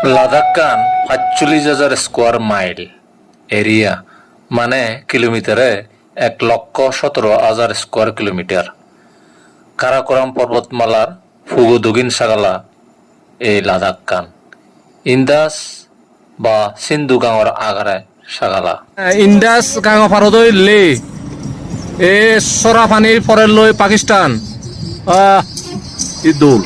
লাদাখ কান ৪৫,০০০ square mile area মানে কিলোমিটারে ১,১৭,০০০ স্কোয়ার কিলোমিটার। কারাকোরাম পর্বতমালার ফুগো দগিন সাগালা এই লাদাখ কান ইন্দাস বা সিন্ধু গাঁৱৰ আগাৰে সাগালা ইন্দাস গাঁও ভাৰতলৈ লে এ চৰা পানীৰ পৰে লৈ পাকিস্তান ইদুল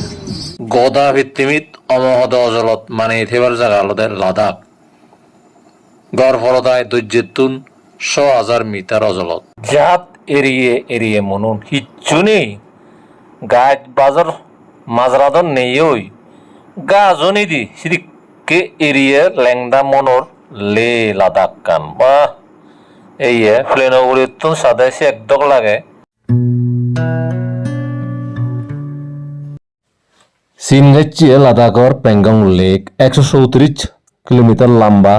গদা ভিত্তিমিত অমহদ অজলত মানে ইথেবার জায়গা আলাদা লাদাখ গড় ফলতায় দৈর্যতুন ১০০,০০০ মিটার অজলত জাত এরিয়ে এরিয়ে মনুন কিচ্ছু নেই গাছ বাজার মাজরাদন নেই ওই গাজনি দি সিদিকে এরিয়ে ল্যাংদা মনোর লে লাদাখ কান বা এই প্লেনগুলির তুন সাদা সে একদক লাগে চীন হচ্ছে লাদাখর পেঙ্গং লেক ১৩৭ কিলোমিটার লম্বা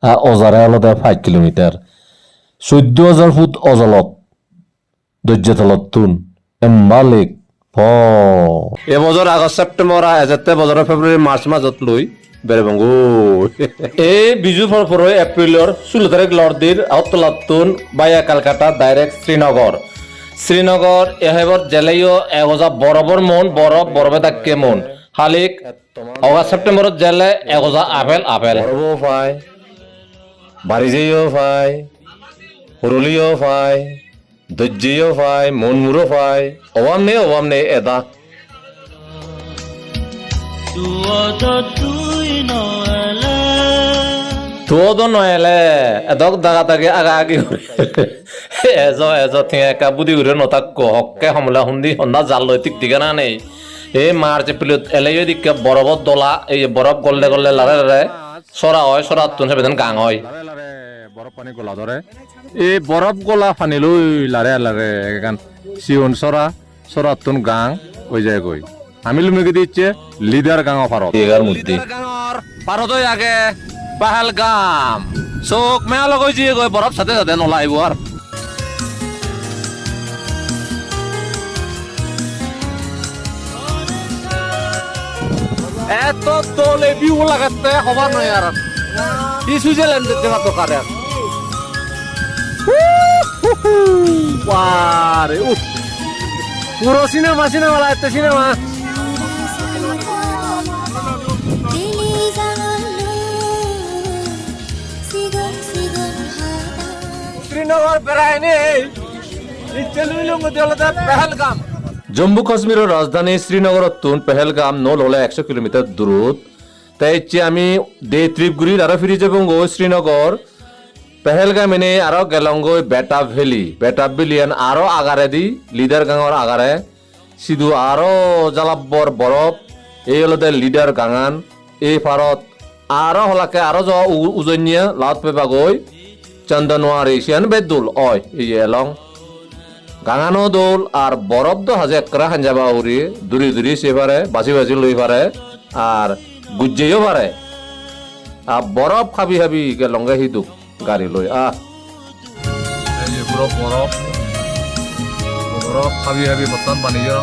আর অজারে আলাদা ৫ কিলোমিটার ১৪,০০০ ফুট অজলত দৈর্যতলত তুন এম্বা লেক এবছর আগষ্ট সেপ্টেম্বর এজাতে বছর ফেব্রুৱাৰী মাৰ্চ মাজত লৈ বেৰবংগ এই বিজু ফৰ এপ্ৰিলৰ ১৬ তাৰিখ লৰ্দিৰ আউটলাতুন বায়া কলকাতা ডাইৰেক্ট শ্রীনগর এহেবর জেলাইও এগোজা বরফর মন বরফে তাকে মন হালিক অগা সেপ্টেম্বরত জেলে এগোজা আপেল বরফও পায় বারিজেও পায় হরলিও পায় দজ্জিও পায় মনমুরও পায় অবাম নেই এটা তো নয়লে এদক দাগা তাকে আগা আগি এজ থিয়া বুদ্ধি উড়ে নতাক হকে সমলা সুন্দি সন্ধ্যা জাল লৈ টিক না নেই এই মার্চ এপ্রিলত এলাই দিকে বরফত দলা এই বরফ গললে গললে লারে লারে চরা হয় চরা তুন সেবেদন গাং হয় বরফ পানী গলা ধরে এই বরফ গলা পানী লৈ লারে লারে গান সিউন চরা তুন গাং হয়ে যায় গই আমি লুমিকে দিচ্ছে লিডার গাঁও ভারত এগার মধ্যে ভারত আগে পাহালগাম চোখ মেয়া লগাই দিয়ে গৈ বরফ সাথে সাথে নলাইব আর এত তোলে ভিউ লাগাতে হবার নয় আর কি সুইজারল্যান্ডের দেখা তো কারে বারে পুরো সিনেমা লাগতে সিনেমা শ্রীনগর বেড়ায়নি পেহেলগাম জম্মু কাশ্মীরের রাজধানী শ্রীনগরত পেহেলগাম নল হলে ১০০ কিলোমিটার দূরত তাই আমি ডে ট্রিপ ঘুরি আরো ফিরে যাব শ্রীনগর পেহেলগাম এনে আরো গেলঙ্গই বেটা ভ্যালিয়ান আরো আগারে দি লিডার গাঙর আগারে সিধু আরো জালাব্বর বরফ এই হলদে লিডার গাঙান এই ভারত আরো হলাকে আরো যাওয়া উজনিয়া লাউত পেপা গই চন্দনওয়ারি সিয়ান বেদুল অয় এই এলং গাঙানো দোল আর বরফ তো হাজে একরা হাঞ্জাবা উড়ি দূরি সে পারে বাঁচি লই পারে আর গুজ্জেও পারে আর বরফ খাবি লঙ্গে হিদুক গাড়ি লই পুরো বরফ খাবি বর্তমান বানিয়ে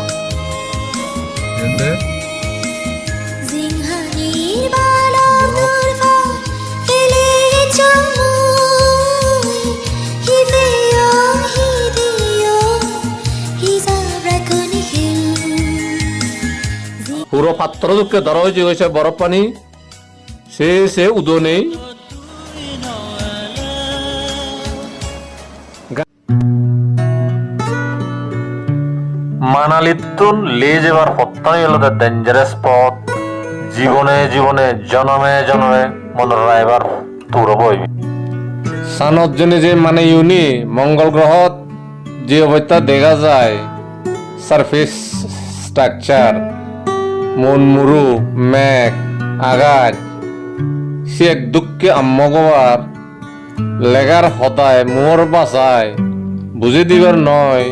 পুরো পাত্র দুঃখে ধরা হয়েছে হয়েছে বরফ পানি সে উদো নেই মানালিতুন লে যাবার পথটাই হলো ডেঞ্জারাস পথ জীবনে জনমে মনে রাইবার তোর বই সানত জনে যে মানে ইউনি মঙ্গল গ্রহত যে অবস্থা দেখা যায় সারফেস স্ট্রাকচার মনমুরু মেঘ আগাজ সে এক দুঃখে আম্মগবার লেগার হতায় মোর বাসায় বুঝে দিবার নয়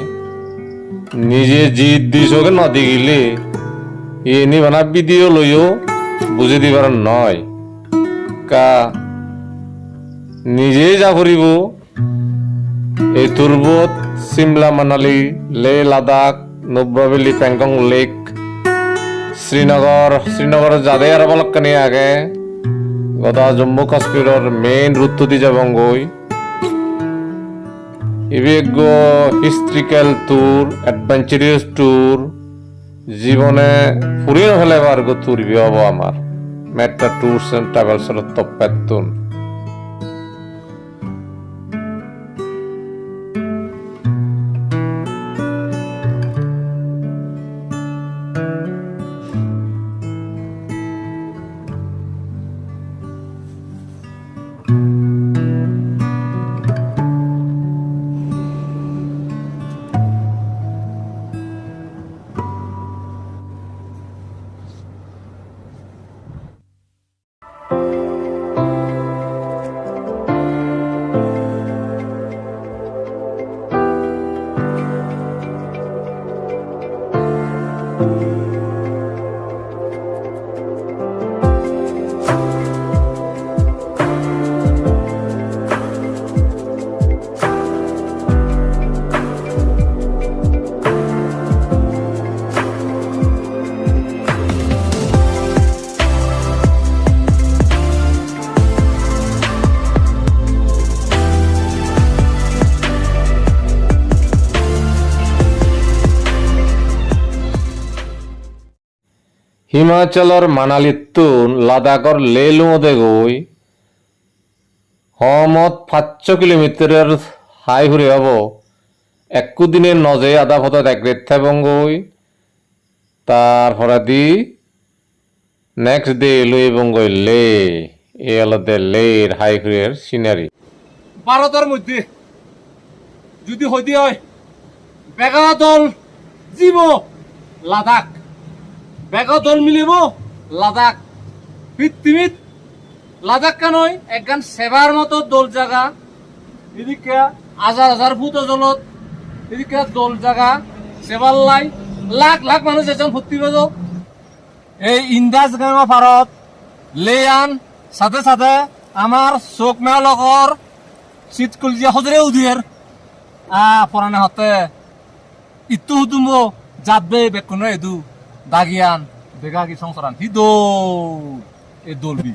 নিজে জিদ দিছকে নদী গিলে এনি বানা ভিডিও লইও বুঝে দিবার নয় কা নিজেই যা ফুরিব এই তুরবত সিমলা মানালি লে লাদাখ নুব্রা পেঙ্গং লেক শ্রীনগর যাদের আর বলকানি আগে গদা জম্মু কাশ্মীৰৰ মেইন ৰুটটো দি যাবগৈ ইবেগ হিষ্ট্রিক্যাল ট্যুর অ্যাডভেঞ্চারাস ট্যুর জীবনে ফুরি নহলে বার্গ ট্যুর হব আমার মেট্রা ট্যুরস এন্ড ট্রাভেলসের তপ্পাতুন হিমাচলৰ মানালীতোন লাডাখৰ লেলুঙতে গৈ সমত 500 কিলোমিটাৰৰ হাই ঘূৰি হ'ব একদিনে নজে আধা ফটত এক রেত থাকবঙ্গই তারপরে দি নেক্সট ডে লই বঙ্গই লে এ আলাদা লের হাই ঘূরের সিনারি ভারতের মধ্যে যদি হইতে হয় বেগা দল জীব লাদাখ বেগা দল মিলিব লাদাখ পৃথিবীত লাদাখ কেনই একখান সেবার মতো দোল জায়গা এদিকে হাজার হাজার ফুট জলত এদিকে দোল জায়গা সেবার লাই লাখ লাখ মানুষ এজন ফুর্তি বাজ এই ইন্দাজ গাঁও ভারত লেয়ান সাথে সাথে আমার চোখ মেলকর শীত কলিজা হজরে উদিয়ের পরানে হতে ইত্তু হুতুম্ব যাবে বেকুন এদু দাগিয়ান বেগাগি সংসারান হি দৌড় এ দৌড়বি